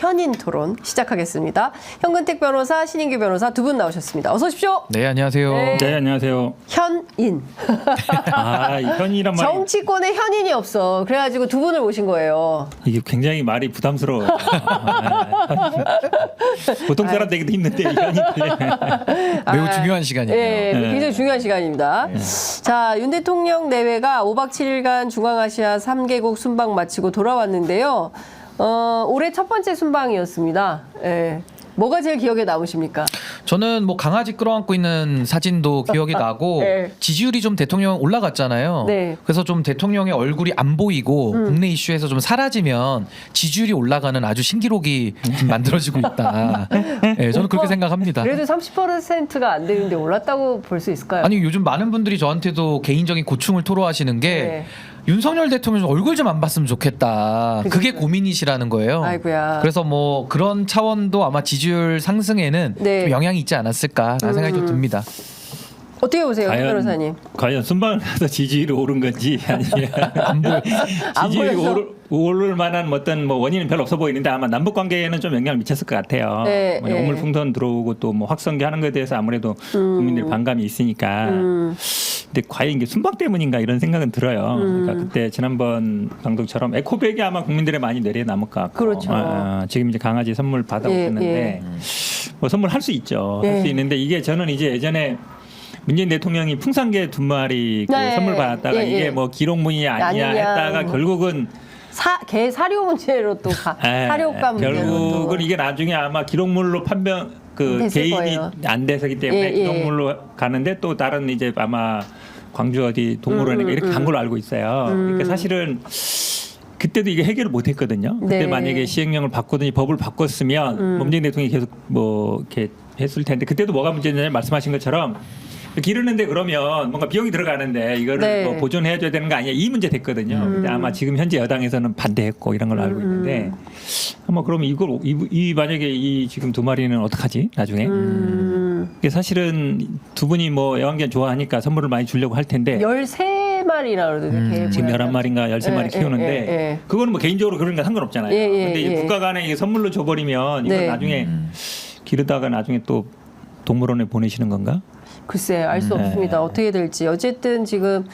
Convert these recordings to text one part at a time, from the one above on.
현인 토론 시작하겠습니다. 현근택 변호사, 신인규 변호사 두 분 나오셨습니다. 어서 오십시오. 네, 안녕하세요. 네, 안녕하세요. 현인. 현이란 말이 정치권에 현인이 없어. 그래가지고 두 분을 모신 거예요. 이게 굉장히 말이 부담스러워요. 보통 사람 되기도 힘든데 현이 매우 중요한 시간이에요. 네, 네. 굉장히 중요한 시간입니다. 자, 윤 대통령 내외가 5박 7일간 중앙아시아 3개국 순방 마치고 돌아왔는데요. 올해 첫 번째 순방이었습니다. 예. 뭐가 제일 기억에 남으십니까? 저는 뭐 강아지 끌어안고 있는 사진도 기억이 나고 네. 지지율이 좀 대통령 올라갔잖아요. 네. 그래서 좀 대통령의 얼굴이 안 보이고 국내 이슈에서 좀 사라지면 지지율이 올라가는 아주 신기록이 좀 만들어지고 있다. 네, 저는 그렇게 생각합니다. 그래도 30%가 안 되는데 올랐다고 볼 수 있을까요? 아니 요즘 많은 분들이 저한테도 개인적인 고충을 토로하시는 게 네. 윤석열 대통령 얼굴 좀 안 봤으면 좋겠다. 그게 고민이시라는 거예요. 아이고야. 그래서 뭐 그런 차원도 아마 지지율 상승에는 네. 좀 영향이 있지 않았을까라는 생각이 좀 듭니다. 어떻게 보세요, 변호사님? 과연 순방을 해서 지지율이 오른 건지 아니면 안 보여. 지지율이 보여서? 오를 만한 어떤 뭐 원인은 별로 없어 보이는데 아마 남북 관계에는 좀 영향을 미쳤을 것 같아요. 네, 뭐 네. 오물풍선 들어오고 또 뭐 확성기 하는 것에 대해서 아무래도 국민들 반감이 있으니까. 근데 과연 이게 순방 때문인가 이런 생각은 들어요. 그러니까 그때 지난번 방송처럼 에코백이 아마 국민들의 많이 내려남을 것 같고. 그렇죠. 지금 이제 강아지 선물 받아보셨는데 뭐 선물 할 수 있죠. 할 수 있는데 이게 저는 이제 예전에 문재인 대통령이 풍산개 두 마리 그 네. 선물 받았다가 이게 뭐 기록문이 아니냐 했다가 뭐. 결국은 개 사료 문제로 또 사료값 문제로 결국은 또. 이게 나중에 아마 기록물로 판명 그 됐을 개인이 거예요. 안 돼서기 때문에 기록물로 가는데 또 다른 이제 아마 광주 어디 동물원에 이렇게 간 걸로 알고 있어요. 그러니까 사실은 그때도 이게 해결을 못 했거든요. 그때 네. 만약에 시행령을 바꾸든지 법을 바꿨으면 문재인 대통령이 계속 뭐 이렇게 했을 텐데 그때도 뭐가 문제냐면 말씀하신 것처럼 기르는데 그러면 뭔가 비용이 들어가는데 이거를 네. 뭐 보존해줘야 되는 거 아니야 이 문제 됐거든요. 근데 아마 지금 현재 여당에서는 반대했고 이런 걸로 알고 있는데 뭐 그러면 이걸 이 만약에 이 지금 두 마리는 어떡하지 나중에? 이게 사실은 두 분이 뭐 애완견 좋아하니까 선물을 많이 주려고 할 텐데 13마리라 그러던데. 지금 11마리인가 13마리 키우는데 그거는 뭐 개인적으로 그런 거 상관없잖아요. 근데 이제 국가 간에 이게 선물로 줘버리면 이건 네. 나중에 기르다가 나중에 또 동물원에 보내시는 건가? 글쎄 알 수 없습니다. 어떻게 될지. 어쨌든 지금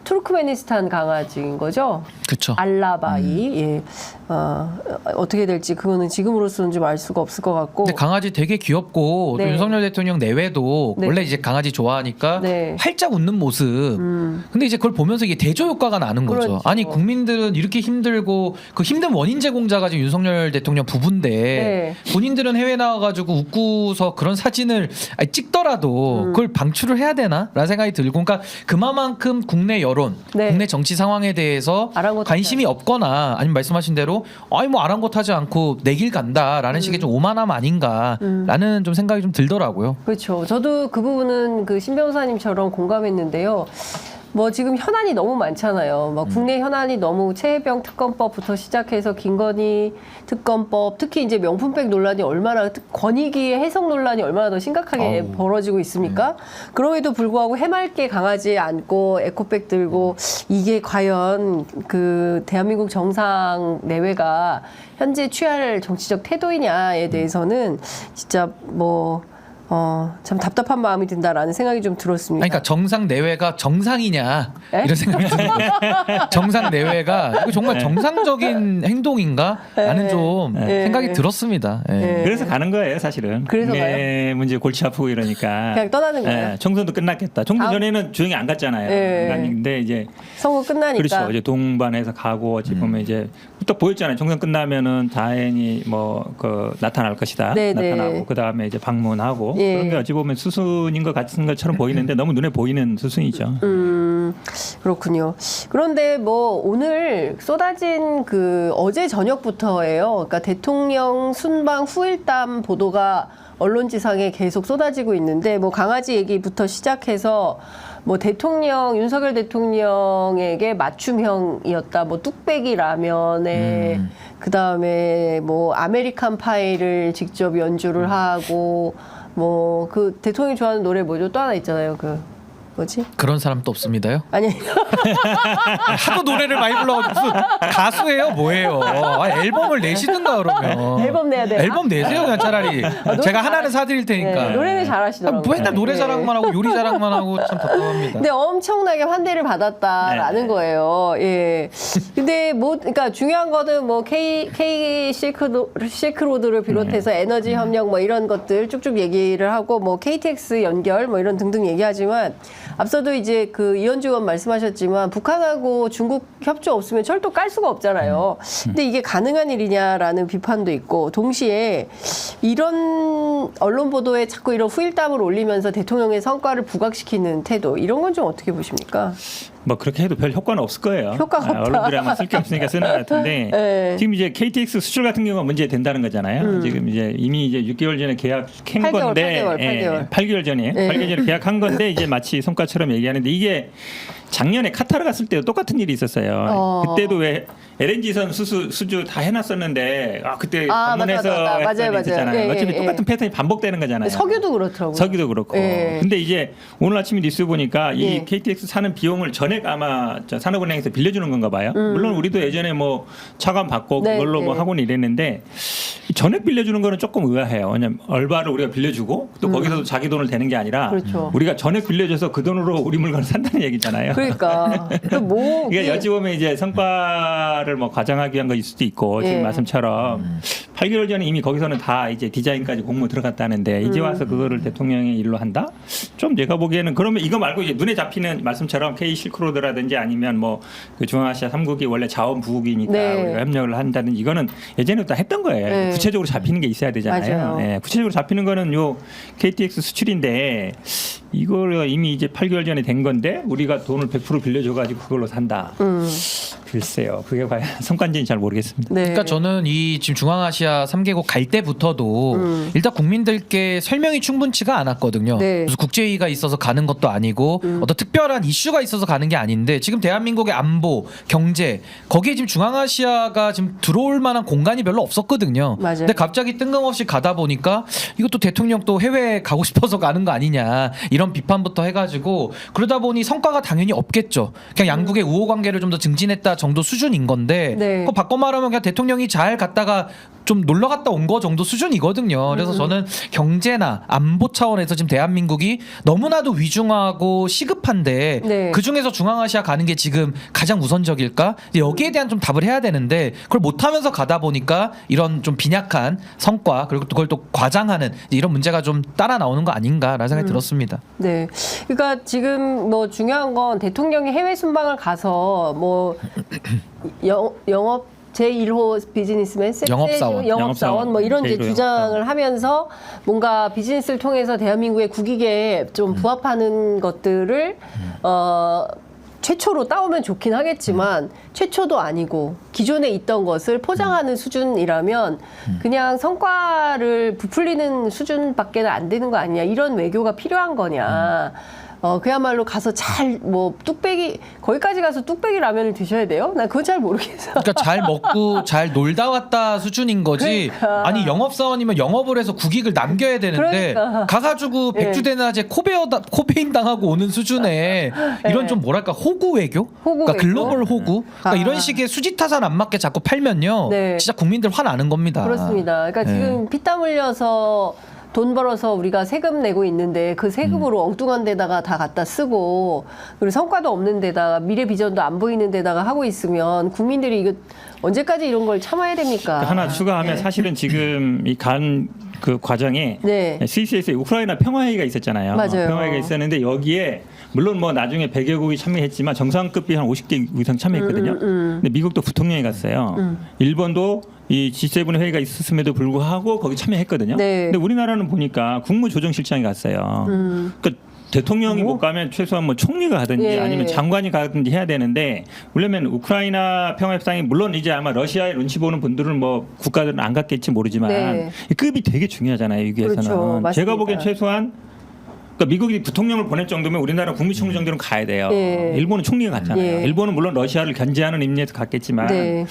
투르크메니스탄 강아지인 거죠? 그렇죠. 알라바이. 예. 어떻게 될지 그거는 지금으로서는 좀 알 수가 없을 것 같고. 근데 강아지 되게 귀엽고 또 네. 윤석열 대통령 내외도 네. 원래 이제 강아지 좋아하니까 네. 활짝 웃는 모습. 근데 이제 그걸 보면서 이게 대조 효과가 나는 거죠. 그렇죠. 아니 국민들은 이렇게 힘들고 그 힘든 원인 제공자가 지금 윤석열 대통령 부부인데 네. 본인들은 해외 나와가지고 웃고서 그런 사진을 찍더라도 그걸 방출을 해야 되나라는 생각이 들고, 그러니까 그만큼 국내 여론, 네. 국내 정치 상황에 대해서 아랑곳하지 관심이 없거나 아니면 말씀하신 대로 아니 뭐 아랑곳하지 않고 내 길 간다라는 식의 좀 오만함 아닌가라는 좀 생각이 좀 들더라고요. 그렇죠. 저도 그 부분은 그 신 변호사님처럼 공감했는데요. 뭐 지금 현안이 너무 많잖아요. 막 국내 현안이 너무 최혜병 특검법부터 시작해서 김건희 특검법, 특히 이제 명품백 논란이 얼마나 권익위의 해석 논란이 얼마나 더 심각하게 벌어지고 있습니까? 그럼에도 불구하고 해맑게 강아지 안고 에코백 들고 이게 과연 그 대한민국 정상 내외가 현재 취할 정치적 태도이냐에 대해서는 진짜 뭐 참 답답한 마음이 든다라는 생각이 좀 들었습니다. 그러니까 정상 내외가 정상이냐 에? 이런 생각이 듭니다. 정상 내외가 이거 정말 정상적인 행동인가? 라는 좀 생각이 들었습니다. 예. 그래서 가는 거예요, 사실은. 그래서 국내 문제 골치 아프고 이러니까. 그냥 떠나는 거예요. 총선도 끝났겠다. 총선 다음- 전에는 조용히 안 갔잖아요. 네. 안 갔는데 이제 선거 끝나니까. 그렇죠. 이제 동반해서 가고 어찌 보면 이제 딱 보였잖아요. 총선 끝나면은 다행히 뭐 그 나타날 것이다. 네, 나타나고 네. 그 다음에 이제 방문하고 예. 그런 게 어찌 보면 수순인 것 같은 것처럼 보이는데 너무 눈에 보이는 수순이죠. 그렇군요. 그런데 뭐 오늘 쏟아진 그 어제 저녁부터예요. 그러니까 대통령 순방 후일담 보도가 언론지상에 계속 쏟아지고 있는데 뭐 강아지 얘기부터 시작해서 뭐 대통령 윤석열 대통령에게 맞춤형이었다. 뭐 뚝배기 라면에 그다음에 뭐 아메리칸 파이를 직접 연주를 하고 뭐 그 대통령이 좋아하는 노래 뭐죠? 또 하나 있잖아요. 그 뭐지? 그런 사람도 없습니다요. 아니 하도 노래를 많이 불러가지고 무슨 가수예요, 뭐예요? 앨범을 내시든가 그러면. 앨범 내야 돼요? 앨범 내세요, 그냥 차라리. 제가 하나는 사드릴 테니까. 네, 노래는 잘하시더라고요. 맨날 노래 네. 자랑만 하고 요리 자랑만 하고 참 답답합니다. 근데 엄청나게 환대를 받았다라는 네. 거예요. 예. 근데 뭐, 그러니까 중요한 거는 뭐 K 실크로드를 비롯해서 에너지 협력 뭐 이런 것들 쭉쭉 얘기를 하고 뭐 KTX 연결 뭐 이런 등등 얘기하지만 앞서도 이제 그 이현주 의원 말씀하셨지만 북한하고 중국 협조 없으면 철도 깔 수가 없잖아요. 근데 이게 가능한 일이냐라는 비판도 있고 동시에 이런 언론 보도에 자꾸 이런 후일담을 올리면서 대통령의 성과를 부각시키는 태도 이런 건 좀 어떻게 보십니까? 뭐 그렇게 해도 별 효과는 없을 거예요. 효과가 없다. 언론들이 아마 쓸 게 없으니까 쓰는 것 같은데 네. 지금 이제 KTX 수출 같은 경우가 문제 된다는 거잖아요. 지금 이제 이미 이제 6개월 전에 계약한 8개월, 건데 8개월. 8개월 전에 네. 8개월 전에 계약한 건데 이제 마치 성과처럼 얘기하는데 이게 작년에 카타르 갔을 때도 똑같은 일이 있었어요. 그때도 왜 LNG선 수주 다 해놨었는데 그때 방문해서 맞아요. 있었잖아요. 예, 어차피 예, 똑같은 패턴이 반복되는 거잖아요. 석유도 그렇더라고요. 석유도 그렇고. 예. 근데 이제 오늘 아침에 뉴스 보니까 이 예. KTX 사는 비용을 전액 아마 저 산업은행에서 빌려주는 건가 봐요. 물론 우리도 예전에 뭐 차관 받고 네, 그걸로 뭐 네. 하고는 이랬는데 이 전액 빌려주는 거는 조금 의아해요. 왜냐면 얼바를 우리가 빌려주고 또 거기서도 자기 돈을 대는 게 아니라 그렇죠. 우리가 전액 빌려줘서 그 돈으로 우리 물건을 산다는 얘기잖아요. 그러니까 뭐 그러니까 여지 보면 이제 성과를 뭐 과장하기 위한 것일 수도 있고 지금 예. 말씀처럼 8개월 전에 이미 거기서는 다 이제 디자인까지 공모 들어갔다는데 이제 와서 그거를 대통령의 일로 한다? 좀 제가 보기에는 그러면 이거 말고 이제 눈에 잡히는 말씀처럼 K 실크로드라든지 아니면 뭐 그 중앙아시아 3국이 원래 자원 부국이니까 네. 우리가 협력을 한다든지 이거는 예전에도 다 했던 거예요. 네. 구체적으로 잡히는 게 있어야 되잖아요. 맞아요. 예, 구체적으로 잡히는 거는 요 KTX 수출인데 이걸 이미 이제 8개월 전에 된 건데 우리가 돈을 100% 빌려줘가지고 그걸로 산다. 글쎄요. 그게 과연 성과인지는 잘 모르겠습니다. 네. 그러니까 저는 이 지금 중앙아시아 3개국 갈 때부터도 일단 국민들께 설명이 충분치가 않았거든요. 네. 무슨 국제회의가 있어서 가는 것도 아니고 어떤 특별한 이슈가 있어서 가는 게 아닌데 지금 대한민국의 안보, 경제 거기에 지금 중앙아시아가 지금 들어올 만한 공간이 별로 없었거든요. 맞아요. 근데 갑자기 뜬금없이 가다 보니까 이것도 대통령 또 해외 가고 싶어서 가는 거 아니냐 이런 비판부터 해가지고 그러다 보니 성과가 당연히 없겠죠. 그냥 양국의 우호 관계를 좀 더 증진했다 정도 수준인 건데 네. 그거 바꿔 말하면 그냥 대통령이 잘 갔다가 좀 놀러 갔다 온 거 정도 수준이거든요. 그래서 저는 경제나 안보 차원에서 지금 대한민국이 너무나도 위중하고 시급한데 네. 그 중에서 중앙아시아 가는 게 지금 가장 우선적일까? 여기에 대한 좀 답을 해야 되는데 그걸 못하면서 가다 보니까 이런 좀 빈약한 성과 그리고 또 그걸 또 과장하는 이런 문제가 좀 따라 나오는 거 아닌가라는 생각이 들었습니다. 네. 그러니까 지금 뭐 중요한 건 대통령이 해외 순방을 가서 뭐 영업 제1호 비즈니스맨, 영업사원 뭐 이런 이제 제1호 주장을 하면서 뭔가 비즈니스를 통해서 대한민국의 국익에 좀 부합하는 것들을 최초로 따오면 좋긴 하겠지만 최초도 아니고 기존에 있던 것을 포장하는 수준이라면 그냥 성과를 부풀리는 수준밖에 안 되는 거 아니냐 이런 외교가 필요한 거냐. 그야말로 가서 잘 뭐 뚝배기 거기까지 가서 뚝배기 라면을 드셔야 돼요? 나 그건 잘 모르겠어. 그러니까 잘 먹고 잘 놀다 왔다 수준인 거지. 그러니까. 아니 영업사원이면 영업을 해서 국익을 남겨야 되는데 그러니까. 가가지고 백주대낮에 코베인 당하고 오는 수준의 이런 좀 뭐랄까 호구 외교? 호구 그러니까 외교? 글로벌 호구? 그러니까 아. 이런 식의 수지타산 안 맞게 자꾸 팔면요. 네. 진짜 국민들 화나는 겁니다. 그렇습니다. 그러니까 네. 지금 피땀 흘려서 돈 벌어서 우리가 세금 내고 있는데 그 세금으로 엉뚱한 데다가 다 갖다 쓰고 그리고 성과도 없는 데다가 미래 비전도 안 보이는 데다가 하고 있으면 국민들이 이거 언제까지 이런 걸 참아야 됩니까? 하나 추가하면 네. 사실은 지금 이 간 그 과정에 네. 스위스에서 우크라이나 평화회의가 있었잖아요. 맞아요. 평화회의가 있었는데 여기에 물론 뭐 나중에 100여국이 참여했지만 정상급이 한 50개 이상 참여했거든요. 근데 미국도 부통령이 갔어요. 일본도 이 G7 회의가 있었음에도 불구하고 거기 참여했거든요. 네. 근데 우리나라는 보니까 국무조정실장이 갔어요. 그러니까 대통령이 못 가면 최소한 뭐 총리가 가든지 예. 아니면 장관이 가든지 해야 되는데 왜냐면 우크라이나 평화협상이 물론 이제 아마 러시아의 눈치 보는 분들은 뭐 국가들은 안 갔겠지 모르지만 네. 이 급이 되게 중요하잖아요. 여기에서는 그렇죠. 맞습니다. 제가 보기엔 최소한 그러니까 미국이 부통령을 보낼 정도면 우리나라 국무총리 정도는 가야 돼요. 네. 일본은 총리가 갔잖아요. 네. 일본은 물론 러시아를 견제하는 의미에서 갔겠지만 네.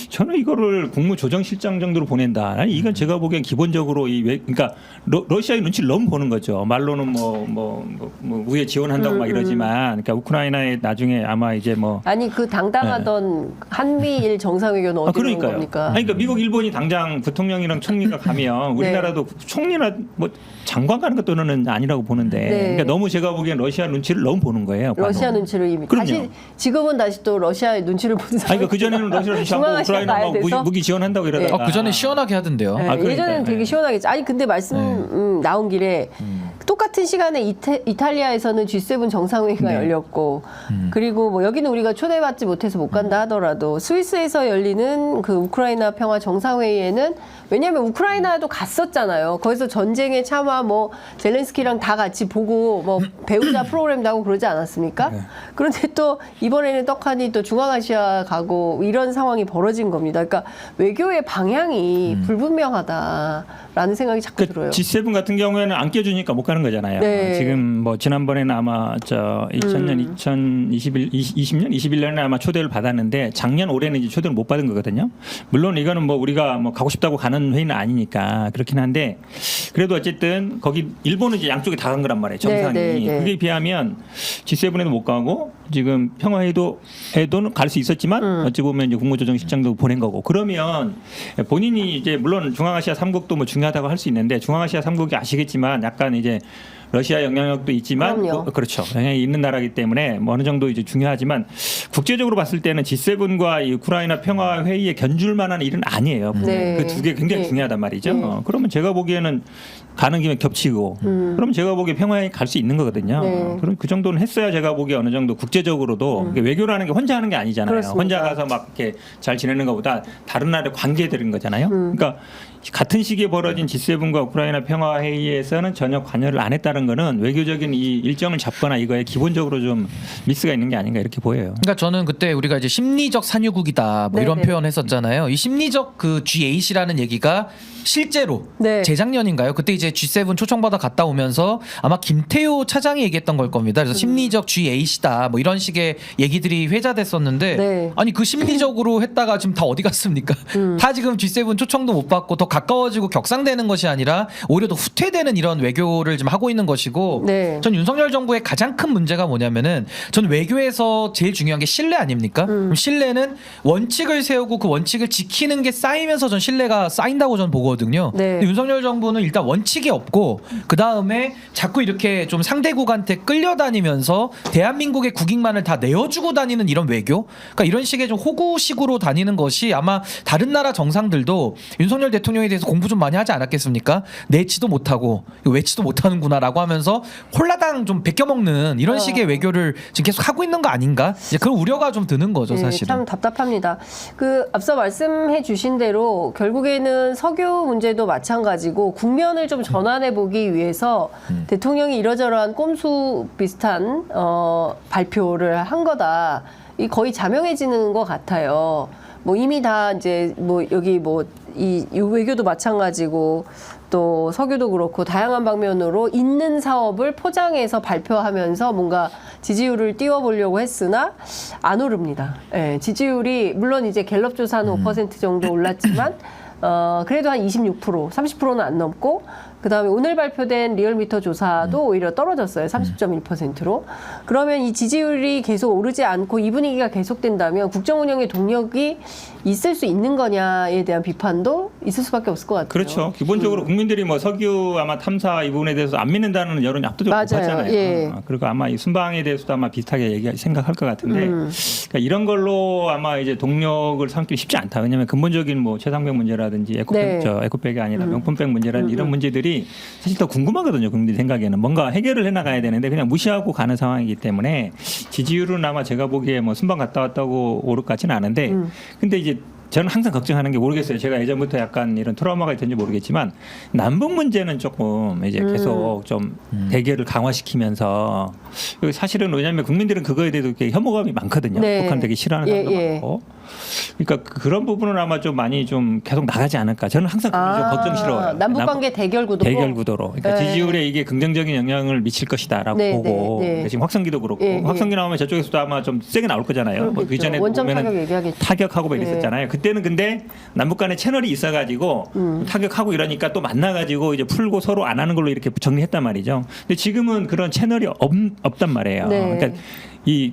저는 이거를 국무조정실장 정도로 보낸다. 아니, 이건 제가 보기엔 기본적으로 그러니까 러시아의 눈치를 너무 보는 거죠. 말로는 뭐 우회 지원한다고 막 이러지만, 그러니까 우크라이나에 나중에 아마 이제 뭐 아니 그 당당하던 한미일 정상회견은 어디로 온 그러니까요. 겁니까? 아니, 그러니까 미국, 일본이 당장 부통령이랑 총리가 가면 네. 우리나라도 총리나 뭐 장관 가는 것도는 아니라고 보는데, 네. 그러니까 너무 제가 보기엔 러시아 눈치를 너무 보는 거예요. 러시아 봐도. 눈치를 이미 그럼요. 다시 지금은 다시 또 러시아의 눈치를 보는 아니, 그러니까 그 전에는 러시아 눈치하고 중앙아시아 우크라이나 가야 막 돼서? 무기 지원한다고 이러다가 그 전에 시원하게 하던데요. 네, 그러니까요. 예전에는 되게 네. 시원하겠지. 아니 근데 말씀 나온 길에 똑같은 시간에 이탈리아에서는 G7 정상회의가 네. 열렸고 그리고 뭐 여기는 우리가 초대받지 못해서 못 간다 하더라도 스위스에서 열리는 그 우크라이나 평화 정상회의에는 왜냐하면 우크라이나도 갔었잖아요. 거기서 전쟁의 참화 뭐 젤렌스키랑 다 같이 보고 뭐 배우자 프로그램도 하고 그러지 않았습니까? 네. 그런데 또 이번에는 떡하니 또 중앙아시아 가고 이런 상황이 벌어진 겁니다. 그러니까 외교의 방향이 불분명하다라는 생각이 자꾸 들어요. G7 같은 경우에는 안 껴주니까 못 가는 거잖아요. 네. 지금 뭐 지난번에는 아마 2021년에 아마 초대를 받았는데 작년 올해는 이제 초대를 못 받은 거거든요. 물론 이거는 뭐 우리가 뭐 가고 싶다고 가는 회의는 아니니까 그렇긴 한데 그래도 어쨌든 거기 일본은 이제 양쪽에 다 간 거란 말이에요. 정상이. 네, 네, 네. 그게 비하면 G7에도 못 가고 지금 평화회의도에도는 갈 수 있었지만 어찌 보면 이제 국무조정실장도 보낸 거고 그러면 본인이 이제 물론 중앙아시아 3국도 뭐 중요하다고 할 수 있는데 중앙아시아 3국이 아시겠지만 약간 이제 러시아 영향력도 있지만 그럼요. 그렇죠. 영향이 있는 나라이기 때문에 뭐 어느 정도 이제 중요하지만 국제적으로 봤을 때는 G7과 이 우크라이나 평화 회의에 견줄 만한 일은 아니에요. 네. 그 두 개 굉장히 네. 중요하단 말이죠. 네. 그러면 제가 보기에는 가는 김에 겹치고 그럼 제가 보기에 평화회의 갈 수 있는 거거든요. 네. 그럼 그 정도는 했어야 제가 보기에 어느 정도 국제적으로도 이게 외교라는 게 혼자 하는 게 아니잖아요. 그렇습니다. 혼자 가서 막 이렇게 잘 지내는 것보다 다른 나라에 관계되는 거잖아요. 그러니까 같은 시기에 벌어진 G7과 우크라이나 평화 회의에서는 전혀 관여를 안 했다는 거는 외교적인 이 일정을 잡거나 이거에 기본적으로 좀 미스가 있는 게 아닌가 이렇게 보여요. 그러니까 저는 그때 우리가 이제 심리적 산유국이다 뭐 이런 네네. 표현했었잖아요. 이 심리적 그 G8이라는 얘기가 실제로 네. 재작년인가요? 그때 이제 G7 초청받아 갔다 오면서 아마 김태효 차장이 얘기했던 걸 겁니다. 그래서 심리적 G8이다 뭐 이런 식의 얘기들이 회자됐었는데 네. 아니 그 심리적으로 했다가 지금 다 어디 갔습니까? 다 지금 G7 초청도 못 받고 더 가까워지고 격상되는 것이 아니라 오히려 더 후퇴되는 이런 외교를 지금 하고 있는 것이고 네. 전 윤석열 정부의 가장 큰 문제가 뭐냐면은 전 외교에서 제일 중요한 게 신뢰 아닙니까? 그럼 신뢰는 원칙을 세우고 그 원칙을 지키는 게 쌓이면서 전 신뢰가 쌓인다고 전 보거든요. 네. 근데 윤석열 정부는 일단 원칙이 없고 그 다음에 자꾸 이렇게 좀 상대국한테 끌려다니면서 대한민국의 국익만을 다 내어주고 다니는 이런 외교, 그러니까 이런 식의 좀 호구식으로 다니는 것이 아마 다른 나라 정상들도 윤석열 대통령에 대해서 공부 좀 많이 하지 않았겠습니까? 내치도 못하고 외치도 못하는구나라고 하면서 홀라당 좀 베껴먹는 이런 식의 외교를 지금 계속 하고 있는 거 아닌가? 이제 그런 우려가 좀 드는 거죠, 네, 사실은. 참 답답합니다. 그 앞서 말씀해 주신 대로 결국에는 석유 문제도 마찬가지고 국면을 좀 전환해 보기 위해서 대통령이 이러저러한 꼼수 비슷한 발표를 한 거다. 이 거의 자명해지는 것 같아요. 뭐 이미 다 이제 뭐 여기 뭐 이 외교도 마찬가지고 또 석유도 그렇고 다양한 방면으로 있는 사업을 포장해서 발표하면서 뭔가 지지율을 띄워보려고 했으나 안 오릅니다. 예, 지지율이 물론 이제 갤럽 조사는 5% 정도 올랐지만 그래도 한 26%, 30%는 안 넘고 그다음에 오늘 발표된 리얼미터 조사도 오히려 떨어졌어요. 30.1%로. 그러면 이 지지율이 계속 오르지 않고 이 분위기가 계속된다면 국정 운영의 동력이 있을 수 있는 거냐에 대한 비판도 있을 수밖에 없을 것 같아요. 그렇죠. 기본적으로 국민들이 뭐 석유 아마 탐사 이 부분에 대해서 안 믿는다는 여론이 압도적으로 맞아요. 높았잖아요. 예. 그리고 아마 이 순방에 대해서도 아마 비슷하게 생각할 것 같은데 그러니까 이런 걸로 아마 이제 동력을 삼기 쉽지 않다. 왜냐하면 근본적인 뭐 최상병 문제라든지 네. 에코백이 아니라 명품백 문제라든지 이런 문제들이 사실 더 궁금하거든요. 국민들 생각에는 뭔가 해결을 해나가야 되는데 그냥 무시하고 가는 상황이기 때문에 지지율은 아마 제가 보기에 뭐 순방 갔다 왔다고 오를 것 같지는 않은데 근데 이제 저는 항상 걱정하는 게 모르겠어요. 제가 예전부터 약간 이런 트라우마가 있던지 모르겠지만 남북 문제는 조금 이제 계속 좀 대결을 강화시키면서 사실은 왜냐하면 국민들은 그거에 대해서 혐오감이 많거든요. 네. 북한 되게 싫어하는 사람도 많고. 그러니까 그런 부분은 아마 좀 많이 좀 계속 나가지 않을까. 저는 항상 그게 좀 걱정스러워요. 남북관계 대결 구도로. 대결 구도로. 그러니까 네. 지지율에 이게 긍정적인 영향을 미칠 것이다라고 네, 보고 네, 네. 지금 확성기도 그렇고 예, 예. 확성기 나오면 저쪽에서도 아마 좀 세게 나올 거잖아요. 뭐 그렇겠죠. 그전에 원점 보면은 타격 얘기하겠죠. 타격하고 막 예. 이랬었잖아요. 그때는 근데 남북 간에 채널이 있어가지고 타격하고 이러니까 또 만나가지고 이제 풀고 서로 안 하는 걸로 이렇게 정리했단 말이죠. 근데 지금은 그런 채널이 없단 말이에요. 네. 그러니까 이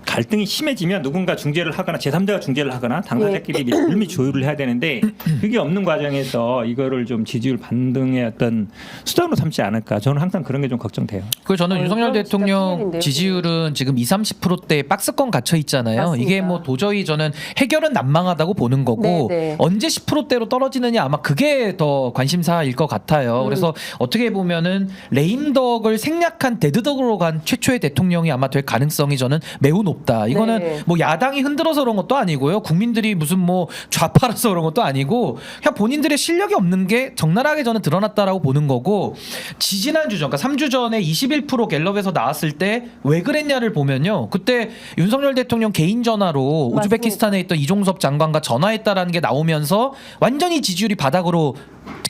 갈등이 심해지면 누군가 중재를 하거나 제3자가 중재를 하거나 당사자끼리 물밑 조율을 해야 되는데 그게 없는 과정에서 이거를 좀 지지율 반등의 어떤 수단으로 삼지 않을까. 저는 항상 그런 게 좀 걱정돼요. 그 저는 윤석열 그럼 진짜 대통령 큰일인데요. 지지율은 지금 20-30%대 박스권 갇혀 있잖아요. 맞습니다. 이게 뭐 도저히 저는 해결은 난망하다고 보는 거고 네, 네. 언제 10%대로 떨어지느냐 아마 그게 더 관심사일 것 같아요. 그래서 어떻게 보면은 레임덕을 생략한 데드덕으로 간 최초의 대통령이 아마 될 가능성이 저는 매우 높다. 이거는 네. 뭐 야당이 흔들어서 그런 것도 아니고요. 국민들이 무슨 뭐 좌파라서 그런 것도 아니고 그냥 본인들의 실력이 없는 게 적나라하게 저는 드러났다라고 보는 거고 지지난주 전, 그러니까 3주 전에 21% 갤럽에서 나왔을 때 왜 그랬냐를 보면요. 그때 윤석열 대통령 개인 전화로 맞습니다. 우즈베키스탄에 있던 이종섭 장관과 전화했다라는 게 나오면서 완전히 지지율이 바닥으로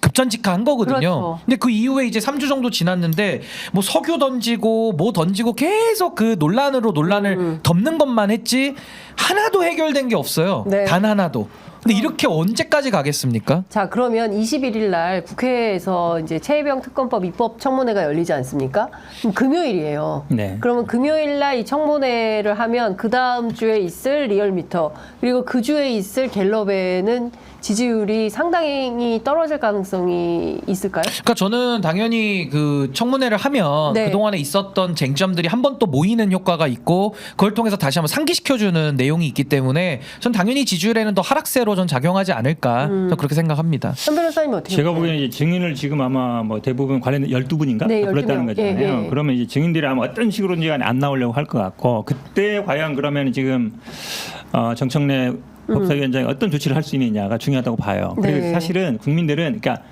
급전직하한 거거든요. 그렇죠. 근데 그 이후에 이제 3주 정도 지났는데 뭐 석유 던지고 뭐 던지고 계속 그 논란으로 논란을 덮는 것만 했지 하나도 해결된 게 없어요. 네. 단 하나도. 근데 이렇게 언제까지 가겠습니까? 자, 그러면 21일 날 국회에서 이제 최혜병 특검법 입법 청문회가 열리지 않습니까? 그럼 금요일이에요. 네. 그러면 금요일 날 이 청문회를 하면 그 다음 주에 있을 리얼미터 그리고 그 주에 있을 갤럽에는 지지율이 상당히 떨어질 가능성이 있을까요? 그러니까 저는 당연히 그 청문회를 하면 네. 그동안에 있었던 쟁점들이 한 번 또 모이는 효과가 있고 그걸 통해서 다시 한번 상기시켜주는 내용이 있기 때문에 전 당연히 지지율에는 더 하락세로 전 작용하지 않을까 저는 그렇게 생각합니다. 현 변호사님 어떻게 제가 보세요? 보기에는 이제 증인을 지금 아마 뭐 대부분 관련 12분인가 네, 12명. 불렀다는 거잖아요. 예, 예. 그러면 이제 증인들이 아마 어떤 식으로든지 간에 안 나오려고 할 것 같고 그때 과연 그러면 지금 정청래 법사위원장이 어떤 조치를 할 수 있느냐가 중요하다고 봐요. 네. 그리고 사실은 국민들은 그러니까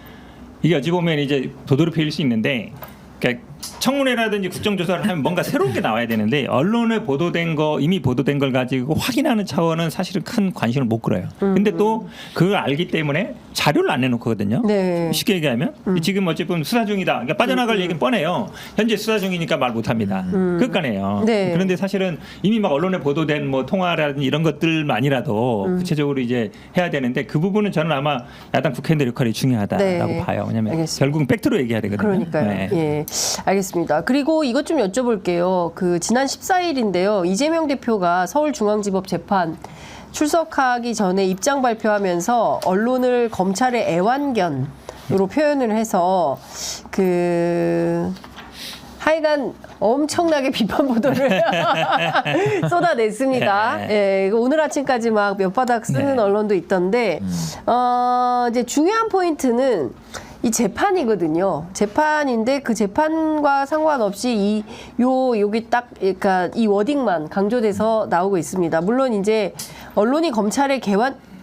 이게 어찌 보면 이제 도돌이표일 수 있는데 그러니까 청문회라든지 국정조사를 하면 뭔가 새로운 게 나와야 되는데 언론에 보도된 거 이미 보도된 걸 가지고 확인하는 차원은 사실은 큰 관심을 못 끌어요. 근데 또 그걸 알기 때문에 자료를 안 내놓거든요. 네. 쉽게 얘기하면 지금 어쨌든 수사 중이다. 그러니까 빠져나갈 얘기는 뻔해요. 현재 수사 중이니까 말 못합니다. 끝까네요. 네. 그런데 사실은 이미 막 언론에 보도된 뭐 통화라든지 이런 것들만이라도 구체적으로 이제 해야 되는데 그 부분은 저는 아마 야당 국회의원들 역할이 중요하다라고 네. 봐요. 왜냐하면 알겠습니다. 결국은 팩트로 얘기해야 되거든요. 그러니까요. 네. 예, 알겠습니다. 그리고 이것 좀 여쭤볼게요. 그 지난 14일인데요. 이재명 대표가 서울중앙지법 재판 출석하기 전에 입장 발표하면서 언론을 검찰의 애완견으로 표현을 해서 그 하여간 엄청나게 비판 보도를 쏟아냈습니다. 예, 이거 오늘 아침까지 막 몇 바닥 쓰는 네. 언론도 있던데, 이제 중요한 포인트는 이 재판이거든요. 재판인데 그 재판과 상관없이 여기 딱, 그러니까 이 워딩만 강조돼서 나오고 있습니다. 물론 이제 언론이 검찰의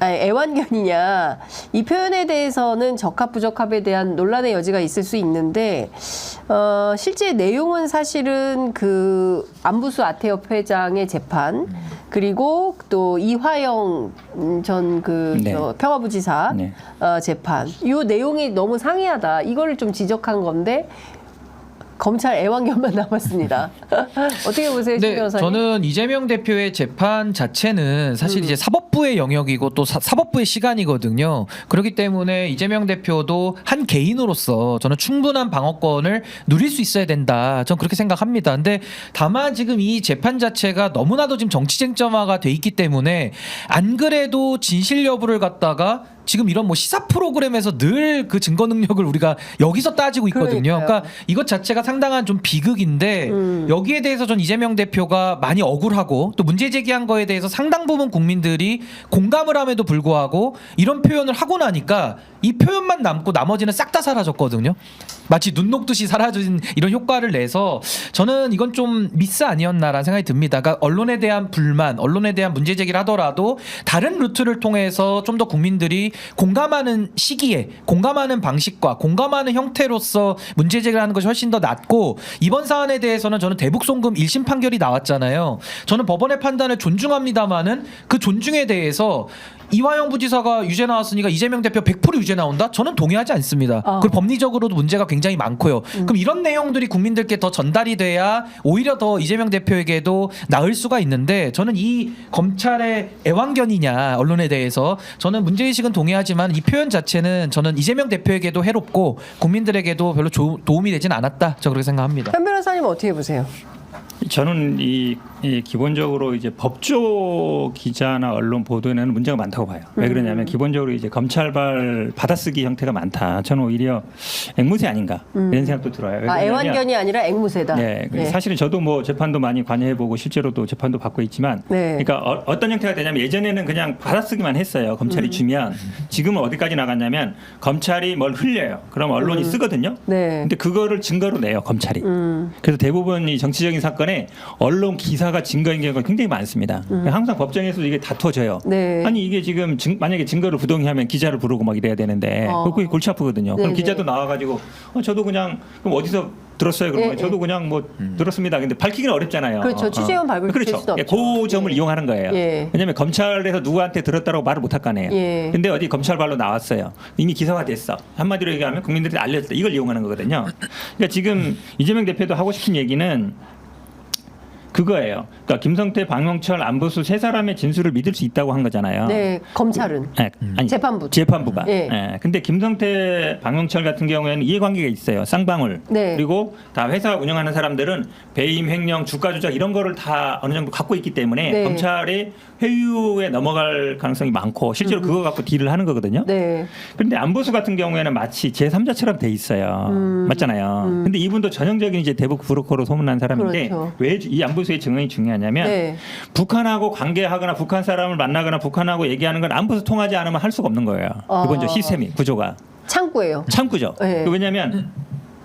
애완견이냐 이 표현에 대해서는 적합부적합에 대한 논란의 여지가 있을 수 있는데 실제 내용은 사실은 그 안부수 아태협 회장의 재판 그리고 또 이화영 전 그 네. 평화부지사 네. 재판 이 내용이 너무 상이하다 이거를 좀 지적한 건데 검찰 애완견만 남았습니다. 어떻게 보세요, 신 네, 변호사님? 저는 이재명 대표의 재판 자체는 사실 이제 사법부의 영역이고 또 사법부의 시간이거든요. 그렇기 때문에 이재명 대표도 한 개인으로서 저는 충분한 방어권을 누릴 수 있어야 된다. 저는 그렇게 생각합니다. 근데 다만 지금 이 재판 자체가 너무나도 지금 정치 쟁점화가 돼 있기 때문에 안 그래도 진실 여부를 갖다가 지금 이런 뭐 시사 프로그램에서 늘 그 증거 능력을 우리가 여기서 따지고 있거든요. 그러니까요. 그러니까 이것 자체가 상당한 좀 비극인데 여기에 대해서 전 이재명 대표가 많이 억울하고 또 문제 제기한 거에 대해서 상당 부분 국민들이 공감을 함에도 불구하고 이런 표현을 하고 나니까 이 표현만 남고 나머지는 싹 다 사라졌거든요. 마치 눈 녹듯이 사라진 이런 효과를 내서 저는 이건 좀 미스 아니었나라는 생각이 듭니다. 그러니까 언론에 대한 불만, 언론에 대한 문제 제기를 하더라도 다른 루트를 통해서 좀 더 국민들이 공감하는 시기에 공감하는 방식과 공감하는 형태로서 문제 제기를 하는 것이 훨씬 더 낫고 이번 사안에 대해서는 저는 대북송금 1심 판결이 나왔잖아요. 저는 법원의 판단을 존중합니다마는 그 존중에 대해서 이화영 부지사가 유죄 나왔으니까 이재명 대표 100% 유죄 나온다? 저는 동의하지 않습니다. 그리고 법리적으로도 문제가 굉장히 많고요. 그럼 이런 내용들이 국민들께 더 전달이 돼야 오히려 더 이재명 대표에게도 나을 수가 있는데 저는 이 검찰의 애완견이냐 언론에 대해서 저는 문제의식은 동의하지만 이 표현 자체는 저는 이재명 대표에게도 해롭고 국민들에게도 별로 도움이 되진 않았다. 저 그렇게 생각합니다. 현 변호사님 어떻게 보세요? 저는 이 기본적으로 이제 법조 기자나 언론 보도에는 문제가 많다고 봐요. 왜 그러냐면 기본적으로 이제 검찰발 받아쓰기 형태가 많다. 저는 오히려 앵무새 아닌가 이런 생각도 들어요. 왜 아, 그러냐면 애완견이 아니라 앵무새다. 네, 네. 사실은 저도 뭐 재판도 많이 관여해보고 실제로도 재판도 받고 있지만, 네. 그러니까 어떤 형태가 되냐면 예전에는 그냥 받아쓰기만 했어요. 검찰이 주면 지금은 어디까지 나갔냐면 검찰이 뭘 흘려요. 그럼 언론이 쓰거든요. 네. 근데 그거를 증거로 내요 검찰이. 그래서 대부분 이 정치적인 사건에 언론 기사가 증거인 경우가 굉장히 많습니다. 항상 법정에서도 이게 다퉈져요. 네. 아니 이게 지금 만약에 증거를 부동의하면 기자를 부르고 막 이래야 되는데 그게 골치 아프거든요. 그럼 네네. 기자도 나와가지고 저도 그냥 그럼 어디서 들었어요? 그러면 예, 저도 그냥 뭐 들었습니다. 근데 밝히기는 어렵잖아요. 그렇죠. 취재원 밟을 그렇죠. 수는 없죠. 그 점을 예. 이용하는 거예요. 예. 왜냐하면 검찰에서 누구한테 들었다고 말을 못할 거 아니에요. 예. 근데 어디 검찰발로 나왔어요. 이미 기사화됐어. 한마디로 얘기하면 국민들이 알려졌다. 이걸 이용하는 거거든요. 그러니까 지금 이재명 대표도 하고 싶은 얘기는 그거예요. 그러니까 김성태, 박영철, 안보수 세 사람의 진술을 믿을 수 있다고 한 거잖아요. 네, 검찰은 네, 아니, 재판부. 재판부가. 예. 예. 근데 김성태, 박영철 같은 경우에는 이해관계가 있어요. 쌍방울. 네. 그리고 다 회사 운영하는 사람들은 배임, 횡령, 주가 조작 이런 거를 다 어느 정도 갖고 있기 때문에 네. 검찰의 회유에 넘어갈 가능성이 많고 실제로 그거 갖고 딜을 하는 거거든요. 네. 그런데 안보수 같은 경우에는 마치 제3자처럼 돼 있어요. 맞잖아요. 근데 이분도 전형적인 이제 대북 브로커로 소문난 사람인데 그렇죠. 왜 이 안보수의 증언이 중요하냐면 네. 북한하고 관계하거나 북한 사람을 만나거나 북한하고 얘기하는 건 안보수 통하지 않으면 할 수가 없는 거예요. 기본적 시스템이 구조가 창구예요. 창구죠. 네. 왜냐하면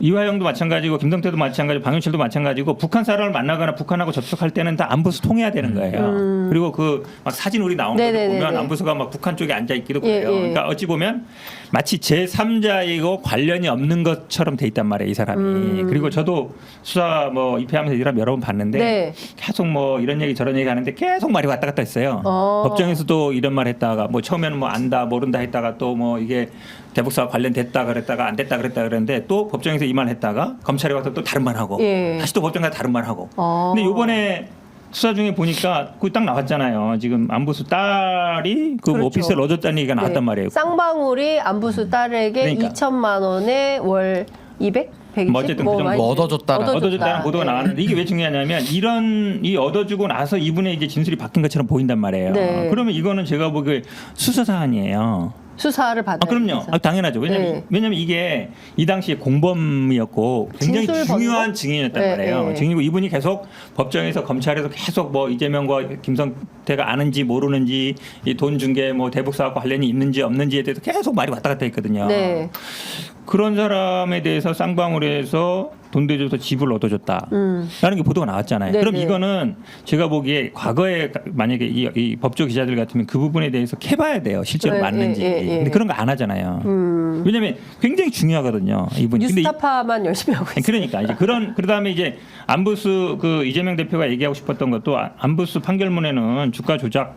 이화영도 마찬가지고 김성태도 마찬가지고 박영철도 마찬가지고 북한 사람을 만나거나 북한하고 접촉할 때는 다 안보수 통해야 되는 거예요. 그리고 그 막 사진 우리 나온 거 네네네네. 보면 안보수가 막 북한 쪽에 앉아 있기도 예, 그래요. 예. 그러니까 어찌 보면 마치 제3자이고 관련이 없는 것처럼 돼 있단 말이에요, 이 사람이. 그리고 저도 수사 뭐 입회하면서 이 사람 여러 번 봤는데 네. 계속 뭐 이런 얘기 저런 얘기 하는데 계속 말이 왔다 갔다 했어요. 법정에서도 이런 말 했다가 뭐 처음에는 뭐 안다 모른다 했다가 또 뭐 이게 대북사와 관련됐다 그랬다가 안 됐다 그랬다 그랬는데 또 법정에서 이 말 했다가 검찰에 와서 또 다른 말 하고 예. 다시 또 법정 가서 다른 말 하고. 근데 요번에 수사 중에 보니까 그 딱 나왔잖아요. 지금 안보수 딸이 그 그렇죠. 오피스를 얻었다는 얘기가 나왔단 네. 말이에요. 쌍방울이 안부수 딸에게 그러니까. 2천만 원에 월 200? 120? 뭐 어쨌든 그 정도 많이 얻어줬다는. 얻어줬다는 보도가 네. 나왔는데 이게 왜 중요하냐면 이런 이 얻어주고 나서 이분의 이제 진술이 바뀐 것처럼 보인단 말이에요. 네. 그러면 이거는 제가 보기에 수사 사안이에요. 수사를 받아야 그럼요. 돼서. 당연하죠. 네. 왜냐면 이게 이 당시에 공범이었고 굉장히 진술 중요한 번호? 증인이었단 네, 말이에요. 네. 증인이고 이분이 계속 법정에서 검찰에서 계속 뭐 이재명과 김성태가 아는지 모르는지 이 돈 준 게 뭐 대북 사업과 관련이 있는지 없는지에 대해서 계속 말이 왔다 갔다 했거든요. 네. 그런 사람에 대해서 쌍방울에서 돈 대줘서 집을 얻어줬다. 라는 게 보도가 나왔잖아요. 네, 그럼 네. 이거는 제가 보기에 과거에 만약에 이 법조 기자들 같으면 그 부분에 대해서 캐봐야 돼요. 실제로 네, 맞는지. 예, 예. 근데 그런 거 안 하잖아요. 왜냐하면 굉장히 중요하거든요. 이분이. 근데 뉴스타파만 열심히 하고 있어요. 그러니까 이제 그다음에 이제 안부수 그 이재명 대표가 얘기하고 싶었던 것도 안부수 판결문에는 주가 조작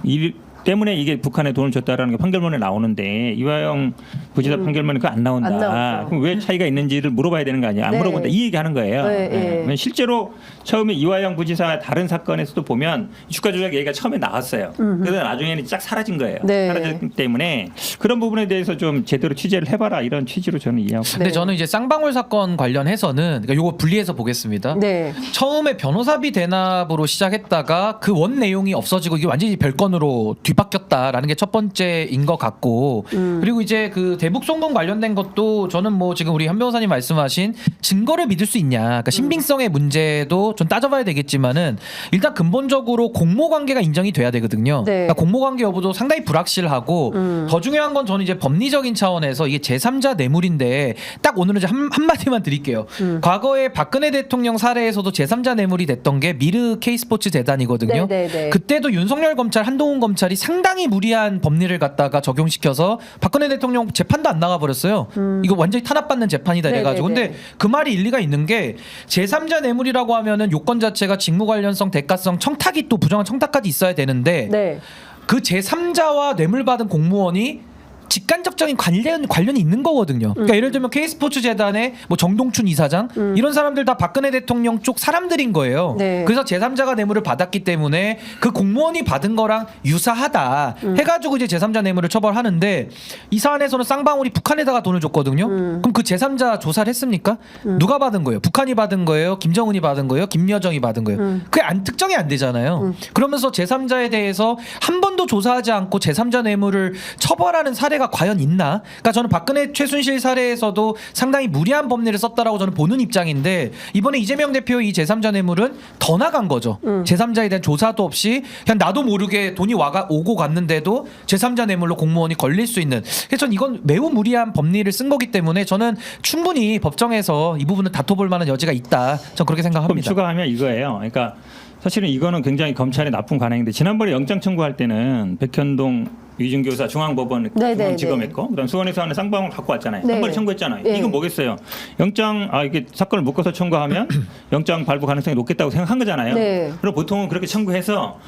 일 때문에 이게 북한에 돈을 줬다라는 게 판결문에 나오는데 이화영 부지사 판결문에 그거 안 나온다. 안 나오죠. 그럼 왜 차이가 있는지를 물어봐야 되는 거 아니에요? 안 네. 물어본다. 이 얘기하는 거예요. 네, 네. 실제로 처음에 이화영 부지사 다른 사건에서도 보면 주가 조작 얘기가 처음에 나왔어요. 그래서 나중에는 쫙 사라진 거예요. 네. 사라졌기 때문에 그런 부분에 대해서 좀 제대로 취재를 해봐라 이런 취지로 저는 이해하고. 근데 네. 저는 이제 쌍방울 사건 관련해서는 그러니까 요거 분리해서 보겠습니다. 네. 처음에 변호사비 대납으로 시작했다가 그 원 내용이 없어지고 이게 완전히 별건으로 뒤바뀌었다라는 게 첫 번째인 것 같고 그리고 이제 그 대북 송금 관련된 것도 저는 뭐 지금 우리 현 변호사님 말씀하신 증거를 믿을 수 있냐, 그러니까 신빙성의 문제도 좀 따져봐야 되겠지만은 일단 근본적으로 공모 관계가 인정이 돼야 되거든요. 네. 그러니까 공모 관계 여부도 상당히 불확실하고 더 중요한 건 저는 이제 법리적인 차원에서 이게 제3자 뇌물인데 딱 오늘은 이제 한마디만 드릴게요. 과거에 박근혜 대통령 사례에서도 제3자 뇌물이 됐던 게 미르 K스포츠 재단이거든요. 네네네. 그때도 윤석열 검찰, 한동훈 검찰이 상당히 무리한 법리를 갖다가 적용시켜서 박근혜 대통령 재판도 안 나가 버렸어요. 이거 완전히 탄압받는 재판이다 이래가지고. 네네네. 근데 그 말이 일리가 있는 게 제3자 뇌물이라고 하면은 요건 자체가 직무 관련성, 대가성, 청탁이 또 부정한 청탁까지 있어야 되는데 네. 그 제3자와 뇌물 받은 공무원이 직간접적인 관련이 있는 거거든요. 그러니까 예를 들면 K스포츠 재단의 뭐 정동춘 이사장 이런 사람들 다 박근혜 대통령 쪽 사람들인 거예요. 네. 그래서 제3자가 뇌물을 받았기 때문에 그 공무원이 받은 거랑 유사하다 해가지고 이제 제3자 뇌물을 처벌하는데 이 사안에서는 쌍방울이 북한에다가 돈을 줬거든요. 그럼 그 제3자 조사를 했습니까? 누가 받은 거예요? 북한이 받은 거예요? 김정은이 받은 거예요? 김여정이 받은 거예요? 그게 특정이 안 되잖아요. 그러면서 제3자에 대해서 한 번도 조사하지 않고 제3자 뇌물을 처벌하는 사례가 과연 있나? 그러니까 저는 박근혜 최순실 사례에서도 상당히 무리한 법리를 썼다라고 저는 보는 입장인데 이번에 이재명 대표의 이 제3자 뇌물은 더 나간 거죠. 제3자에 대한 조사도 없이 그냥 나도 모르게 돈이 오고 갔는데도 제3자 뇌물로 공무원이 걸릴 수 있는. 그래서 저는 이건 매우 무리한 법리를 쓴 거기 때문에 저는 충분히 법정에서 이 부분을 다퉈볼 만한 여지가 있다. 저는 그렇게 그럼 생각합니다. 추가하면 이거예요. 그러니까 사실은 이거는 굉장히 검찰의 나쁜 관행인데 지난번에 영장 청구할 때는 백현동 위중교사 중앙법원 네네네. 중앙지검했고 그다음 수원에서 하는 쌍방울 갖고 왔잖아요. 네. 한 번에 청구했잖아요. 네. 이건 뭐겠어요? 영장 이게 사건을 묶어서 청구하면 영장 발부 가능성이 높겠다고 생각한 거잖아요. 네. 그럼 보통은 그렇게 청구해서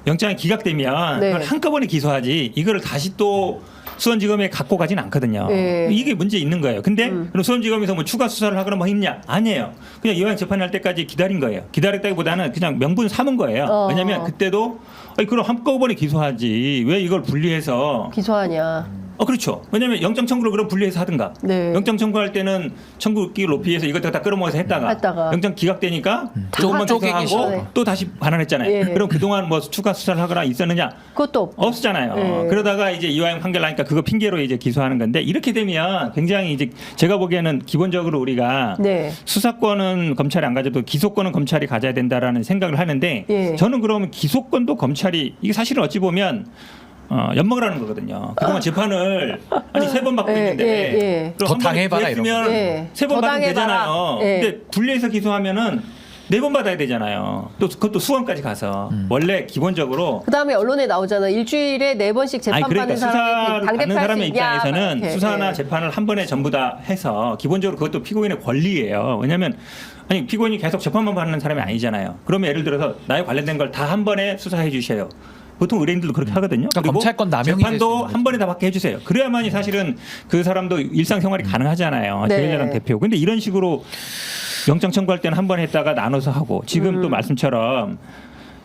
영장이 기각되면 네. 그걸 한꺼번에 기소하지 이거를 다시 또 수원지검에 갖고 가진 않거든요. 네. 이게 문제 있는 거예요. 근데 그럼 수원지검에서 뭐 추가 수사를 하거나 뭐 했냐? 아니에요. 그냥 이왕 재판할 때까지 기다린 거예요. 기다렸다기보다는 그냥 명분 삼은 거예요. 왜냐하면 그때도 그럼 한꺼번에 기소하지 왜 이걸 분리해서 기소하냐. 그렇죠. 왜냐하면 영장 청구를 그럼 분리해서 하든가. 네. 영장 청구할 때는 청구기 높이해서 이것저것 다 끌어모아서 했다가 영장 기각되니까 조금만 쪼개기 조사하고 싫어요. 또 다시 반환했잖아요. 예. 그럼 그동안 뭐 추가 수사를 하거나 있었느냐? 그것도 없고. 없었잖아요. 예. 그러다가 이제 이화영 판결 나니까 그거 핑계로 이제 기소하는 건데 이렇게 되면 굉장히 이제 제가 보기에는 기본적으로 우리가 네. 수사권은 검찰이 안 가져도 기소권은 검찰이 가져야 된다라는 생각을 하는데 예. 저는 그러면 기소권도 검찰이 이게 사실은 어찌 보면 엿먹으라는 거거든요. 그동안 재판을 세 번 받고 예, 있는데 예, 예. 그럼 더 한 번에 당해봐라, 이런 기소했으면 거. 예. 세 번 더 받으면 당해봐라. 되잖아요. 예. 근데 분리해서 기소하면은 4번 받아야 되잖아요. 또 그것도 수원까지 가서 원래 기본적으로 그다음에 언론에 나오잖아. 일주일에 4번씩 재판 그러니까 받는 수사를 사람이 받는 당대표 할수 사람의 있냐. 입장에서는 이렇게. 수사나 예. 재판을 한 번에 전부 다 해서 기본적으로 그것도 피고인의 권리예요. 왜냐하면 피고인이 계속 재판만 받는 사람이 아니잖아요. 그러면 예를 들어서 나에 관련된 걸 다 한 번에 수사해 주셔요. 보통 의뢰인들도 그렇게 하거든요. 그러니까 그리고 검찰권 남용이 될수 재판도 있는 한 번에 다 받게 해주세요. 그래야만이 사실은 그 사람도 일상생활이 가능하잖아요. 네. 제1야당 대표. 근데 이런 식으로 영장 청구할 때는 한 번 했다가 나눠서 하고 지금 또 말씀처럼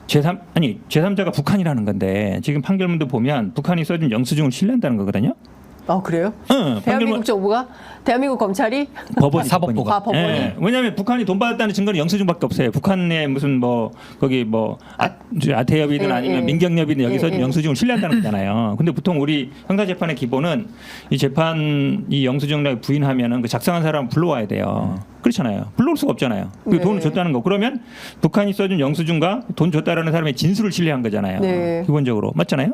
제3자가 북한이라는 건데 지금 판결문도 보면 북한이 써준 영수증을 신뢰한다는 거거든요. 그래요? 응, 대한민국 정부가? 대한민국 검찰이? 법원이 사법부가. 법원이. 예, 왜냐하면 북한이 돈 받았다는 증거는 영수증밖에 없어요. 북한의 무슨 뭐 거기 뭐 아태협이든 예, 아니면 예. 민경협이든 여기서 예, 예. 영수증을 신뢰한다는 거잖아요. 근데 보통 우리 형사재판의 기본은 이 재판 이 영수증을 부인하면은 그 작성한 사람 불러와야 돼요. 그렇잖아요. 불러올 수가 없잖아요. 그 네. 돈을 줬다는 거. 그러면 북한이 써준 영수증과 돈 줬다라는 사람의 진술을 신뢰한 거잖아요. 네. 기본적으로 맞잖아요.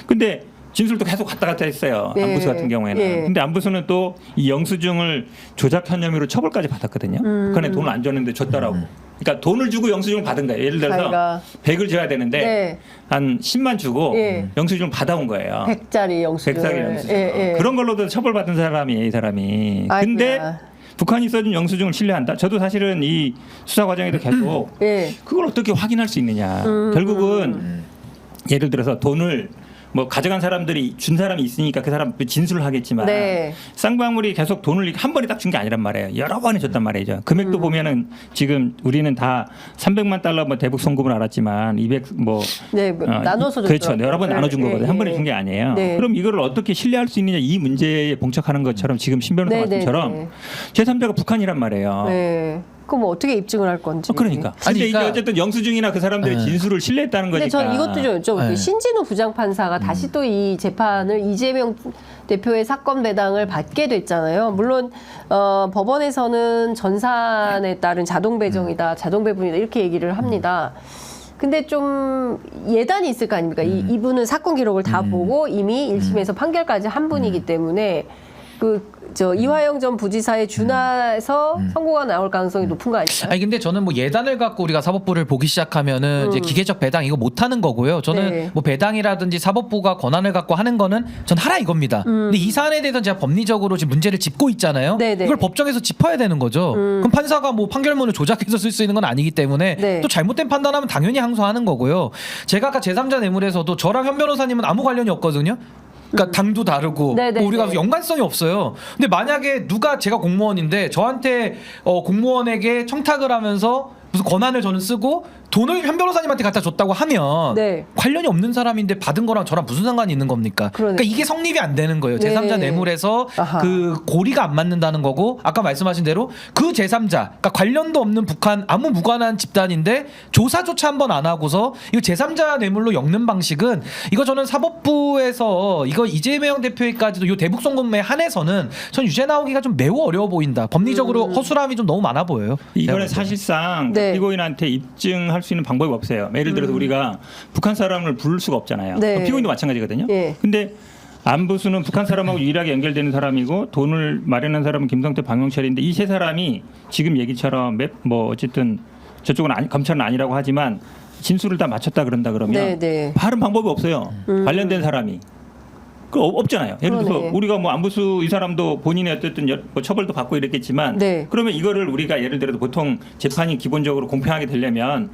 근데 진술도 계속 갔다 갔다 했어요. 예. 안부수 같은 경우에는. 예. 근데 안부수는 또 이 영수증을 조작한 혐의로 처벌까지 받았거든요. 북한에 돈을 안 줬는데 줬다라고. 그러니까 돈을 주고 영수증을 받은 거예요. 예를 들어서 자기가. 100을 줘야 되는데 네. 한 10만 주고 예. 영수증을 받아온 거예요. 100짜리 영수증. 100짜리 영수증. 예, 예. 그런 걸로도 처벌받은 사람이에요, 이 사람이. 아이고야. 근데 북한이 써준 영수증을 신뢰한다. 저도 사실은 이 수사 과정에도 계속 예. 그걸 어떻게 확인할 수 있느냐. 결국은 예를 들어서 돈을 뭐 가져간 사람들이 준 사람이 있으니까 그 사람 진술을 하겠지만 네. 쌍방울이 계속 돈을 한 번에 딱 준 게 아니란 말이에요. 여러 번에 줬단 말이죠. 금액도 보면은 지금 우리는 다 300만 달러 뭐 대북 송금을 알았지만 200 뭐 네, 나눠서 줬죠. 그렇죠. 여러 번 나눠준 예, 거거든요. 한 번에 예. 준 게 아니에요. 네. 그럼 이거를 어떻게 신뢰할 수 있느냐 이 문제에 봉착하는 것처럼 지금 신 변호사 네, 네, 말씀처럼 네. 제3자가 북한이란 말이에요. 네. 그럼 뭐 어떻게 입증을 할 건지. 그러니까. 아니, 근데 그러니까- 이게 어쨌든 영수증이나 그 사람들의 네. 진술을 신뢰했다는 거니까. 근데 전 이것도 좀 여쭤볼게요. 네. 신진우 부장판사가 다시 또 이 재판을 이재명 대표의 사건 배당을 받게 됐잖아요. 물론 법원에서는 전산에 따른 자동 배정이다, 자동 배분이다 이렇게 얘기를 합니다. 근데 좀 예단이 있을 거 아닙니까? 이분은 사건 기록을 다 보고 이미 1심에서 판결까지 한 분이기 때문에 이화영 전 부지사의 준하에서 선고가 나올 가능성이 높은 거 아닐까요? 아니 근데 저는 뭐 예단을 갖고 우리가 사법부를 보기 시작하면은 이제 기계적 배당 이거 못 하는 거고요. 저는 네. 뭐 배당이라든지 사법부가 권한을 갖고 하는 거는 전 하라 이겁니다. 근데 이 사안에 대해서는 제가 법리적으로 지금 문제를 짚고 있잖아요. 네네. 이걸 법정에서 짚어야 되는 거죠. 그럼 판사가 뭐 판결문을 조작해서 쓸 수 있는 건 아니기 때문에 네. 또 잘못된 판단하면 당연히 항소하는 거고요. 제가 아까 제3자 뇌물에서도 저랑 현 변호사님은 아무 관련이 없거든요. 그러니까 당도 다르고 네네네. 뭐 우리가 연관성이 없어요. 근데 만약에 누가 제가 공무원인데 저한테 공무원에게 청탁을 하면서 무슨 권한을 저는 쓰고 돈을 현 변호사님한테 갖다 줬다고 하면 네. 관련이 없는 사람인데 받은 거랑 저랑 무슨 상관이 있는 겁니까? 그러네. 그러니까 이게 성립이 안 되는 거예요. 네. 제3자 뇌물에서 아하. 그 고리가 안 맞는다는 거고 아까 말씀하신 대로 그 제3자 그러니까 관련도 없는 북한 아무 무관한 집단인데 조사조차 한번 안 하고서 이거 제3자 뇌물로 엮는 방식은 이거 저는 사법부에서 이거 이재명 대표에까지도 이 대북 송금에 한해서는 전 유죄 나오기가 좀 매우 어려워 보인다. 법리적으로 허술함이 좀 너무 많아 보여요. 이거는 제가 볼 때는. 사실상 네. 피고인한테 입증할 수 있는 방법이 없어요. 예를 들어서 우리가 북한 사람을 부를 수가 없잖아요. 네. 피고인도 마찬가지거든요. 예. 근데 안부수는 북한 사람하고 유일하게 연결되는 사람이고 돈을 마련한 사람은 김성태, 박용철인데 이 세 사람이 지금 얘기처럼 뭐 어쨌든 저쪽은 검찰은 아니라고 하지만 진술을 다 맞췄다 그런다 그러면 네, 네. 다른 방법이 없어요. 관련된 사람이. 그 없잖아요. 예를 들어서 그러네. 우리가 뭐 안부수 이 사람도 본인의 어쨌든 뭐 처벌도 받고 이랬겠지만 네. 그러면 이거를 우리가 예를 들어서 보통 재판이 기본적으로 공평하게 되려면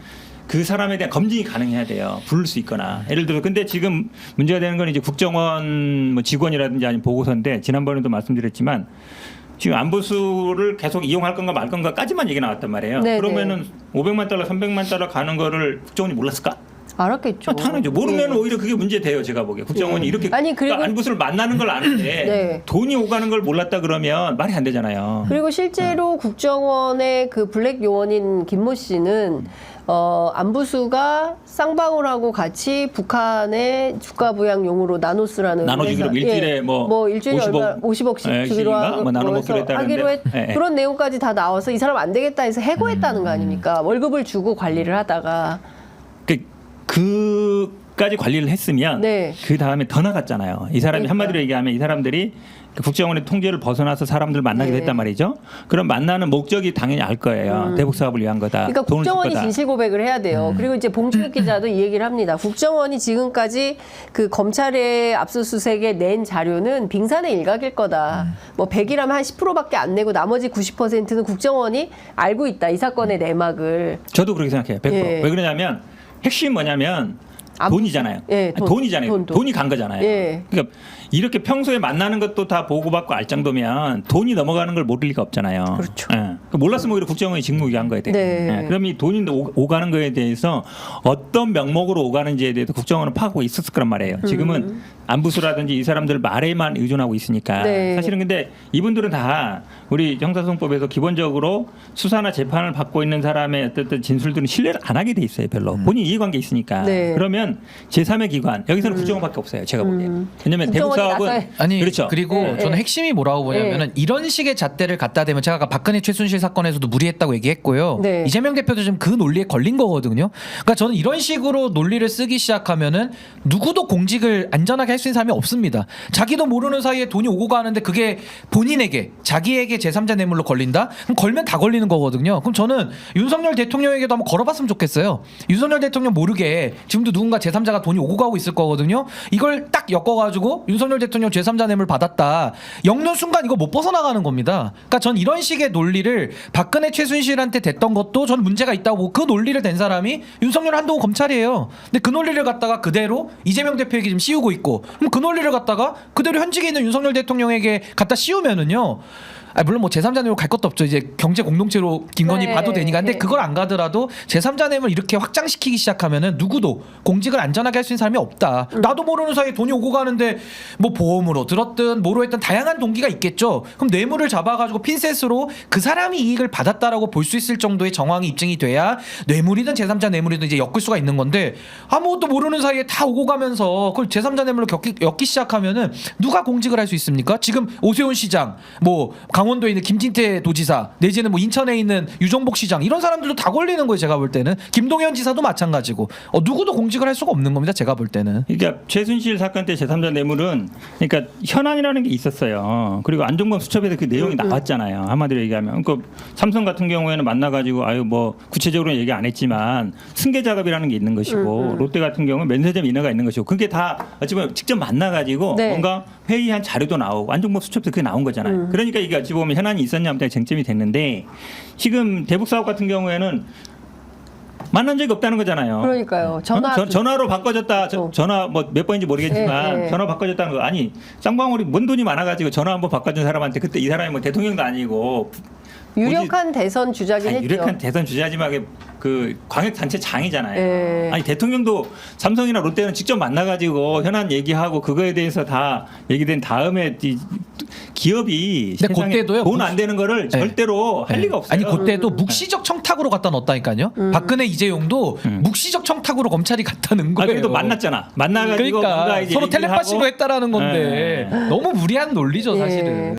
그 사람에 대한 검증이 가능해야 돼요. 부를 수 있거나. 예를 들어 근데 지금 문제가 되는 건 이제 국정원 뭐 직원이라든지 아니면 보고서인데 지난번에도 말씀드렸지만 지금 안보수를 계속 이용할 건가 말 건가까지만 얘기 나왔단 말이에요. 네네. 그러면은 500만 달러, 300만 달러 가는 거를 국정원이 몰랐을까? 알았겠죠. 당연하죠. 모르면 예. 오히려 그게 문제돼요. 제가 보기에 국정원이 예. 이렇게 아니, 그리고- 그러니까 안부수를 만나는 걸 아는데 네. 돈이 오가는 걸 몰랐다 그러면 말이 안 되잖아요. 그리고 실제로 국정원의 그 블랙 요원인 김모 씨는 안부수가 쌍방울하고 같이 북한의 주가 부양용으로 나눠 쓰라는 나눠주기로 회사- 일주일에 뭐 일주일에 50억씩 예, 주기로 씩인가? 뭐 나눠 먹기로 했다는데. 예, 예. 그런 내용까지 다 나와서 이 사람 안 되겠다 해서 해고했다는 거 아닙니까? 월급을 주고 관리를 하다가 그까지 관리를 했으면 네. 그 다음에 더 나갔잖아요. 이 사람이 그러니까. 한마디로 얘기하면 이 사람들이 그 국정원의 통제를 벗어나서 사람들 만나기도 네. 했단 말이죠. 그럼 만나는 목적이 당연히 알 거예요. 대북 사업을 위한 거다. 그러니까 돈을 줄 국정원이 거다. 진실 고백을 해야 돼요. 그리고 이제 봉준욱 기자도 이 얘기를 합니다. 국정원이 지금까지 그 검찰의 압수수색에 낸 자료는 빙산의 일각일 거다. 뭐 100이라면 한 10%밖에 안 내고 나머지 90%는 국정원이 알고 있다. 이 사건의 내막을. 저도 그렇게 생각해요. 100%. 예. 왜 그러냐면 핵심이 뭐냐면 돈이잖아요. 예, 돈. 돈이잖아요. 돈. 돈이 간 거잖아요. 예. 그러니까 이렇게 평소에 만나는 것도 다 보고받고 알 정도면 돈이 넘어가는 걸 모를 리가 없잖아요. 그렇죠. 예. 그러니까 몰랐으면 오히려 국정원이 직무유기한 거에 대해. 네. 그럼 이 돈이 오가는 거에 대해서 어떤 명목으로 오가는지에 대해서 국정원은 파악하고 있었을 거란 말이에요. 지금은 안부수라든지 이 사람들 말에만 의존하고 있으니까. 네. 사실은 근데 이분들은 다 우리 형사소송법에서 기본적으로 수사나 재판을 받고 있는 사람의 어떤 진술들은 신뢰를 안 하게 돼 있어요. 별로. 본인 이해관계 있으니까. 네. 그러면 제3의 기관 여기서는 국정원밖에 없어요. 제가 보기에. 왜냐하면 대북 국정원이 사업은 나서야- 아니 그렇죠. 그리고 예, 저는 예. 핵심이 뭐라고 보냐면은 이런 식의 잣대를 갖다 대면 제가 아까 박근혜 최순실 사건에서도 무리했다고 얘기했고요. 네. 이재명 대표도 지금 그 논리에 걸린 거거든요. 그러니까 저는 이런 식으로 논리를 쓰기 시작하면은 누구도 공직을 안전하게 할 수 있는 사람이 없습니다. 자기도 모르는 사이에 돈이 오고 가는데 그게 본인에게 자기에게 제3자 뇌물로 걸린다? 그럼 걸면 다 걸리는 거거든요. 그럼 저는 윤석열 대통령에게도 한번 걸어봤으면 좋겠어요. 윤석열 대통령 모르게 지금도 누군가 제3자가 돈이 오고 가고 있을 거거든요. 이걸 딱 엮어가지고 윤석열 대통령 제3자 뇌물 받았다. 엮는 순간 이거 못 벗어나가는 겁니다. 그러니까 전 이런 식의 논리를 박근혜 최순실한테 댔던 것도 전 문제가 있다고 보고 그 논리를 댄 사람이 윤석열 한동훈 검찰이에요. 근데 그 논리를 갖다가 그대로 이재명 대표에게 지금 씌우고 있고 그럼 그 논리를 갖다가 그대로 현직에 있는 윤석열 대통령에게 갖다 씌우면은요. 물론 뭐 제3자 뇌물 갈 것도 없죠. 이제 경제 공동체로 김건희 네. 봐도 되니까. 근데 네. 그걸 안 가더라도 제3자 뇌물 이렇게 확장시키기 시작하면은 누구도 공직을 안전하게 할 수 있는 사람이 없다. 나도 모르는 사이에 돈이 오고 가는데 뭐 보험으로 들었든 뭐로 했든 다양한 동기가 있겠죠. 그럼 뇌물을 잡아가지고 핀셋으로 그 사람이 이익을 받았다라고 볼 수 있을 정도의 정황이 입증이 돼야 뇌물이든 제3자 뇌물이든 이제 엮을 수가 있는 건데 아무것도 모르는 사이에 다 오고 가면서 그걸 제3자 뇌물로 엮기 시작하면은 누가 공직을 할 수 있습니까? 지금 오세훈 시장, 뭐 강원도에 있는 김진태 도지사, 내지는 뭐 인천에 있는 유정복 시장 이런 사람들도 다 걸리는 거예요. 제가 볼 때는 김동연 지사도 마찬가지고 누구도 공직을 할 수가 없는 겁니다. 제가 볼 때는. 그러니까 최순실 사건 때 제3자 뇌물은 그러니까 현안이라는 게 있었어요. 그리고 안종범 수첩에도 그 내용이 나왔잖아요. 한마디로 얘기하면. 그러니까 삼성 같은 경우에는 만나가지고 뭐 구체적으로 얘기 안 했지만 승계 작업이라는 게 있는 것이고 롯데 같은 경우는 면세점 인하가 있는 것이고 그게 다 어찌 보면 직접 만나가지고 네. 뭔가 회의한 자료도 나오고 안종범 수첩도 그게 나온 거잖아요. 그러니까 이게 어찌 보면 현안이 있었냐 하면 쟁점이 됐는데 지금 대북 사업 같은 경우에는 만난 적이 없다는 거잖아요. 그러니까요. 전화로 바꿔줬다. 전화 뭐 몇 번인지 모르겠지만 네, 네. 전화 바꿔줬다는 거 아니 쌍방울이 뭔 돈이 많아가지고 전화 한번 바꿔준 사람한테 그때 이 사람이 뭐 대통령도 아니고 유력한 대선 주자긴 했죠. 유력한 대선 주자지만 그 광역 단체 장이잖아요. 네. 아니 대통령도 삼성이나 롯데는 직접 만나가지고 현안 얘기하고 그거에 대해서 다 얘기된 다음에 이 기업이 근데 세상에 그때도요, 돈 안 되는 거를 네. 절대로 할 네. 리가 없어요. 아니 그때도 묵시적 청탁으로 갖다 넣었다니까요. 박근혜 이재용도 묵시적 청탁으로 검찰이 갖다는 거예요. 그래도 만났잖아. 만나가지고 뭔가 그러니까 이제 서로 얘기를 텔레파시로 하고 했다라는 건데 네. 너무 무리한 논리죠 예. 사실은.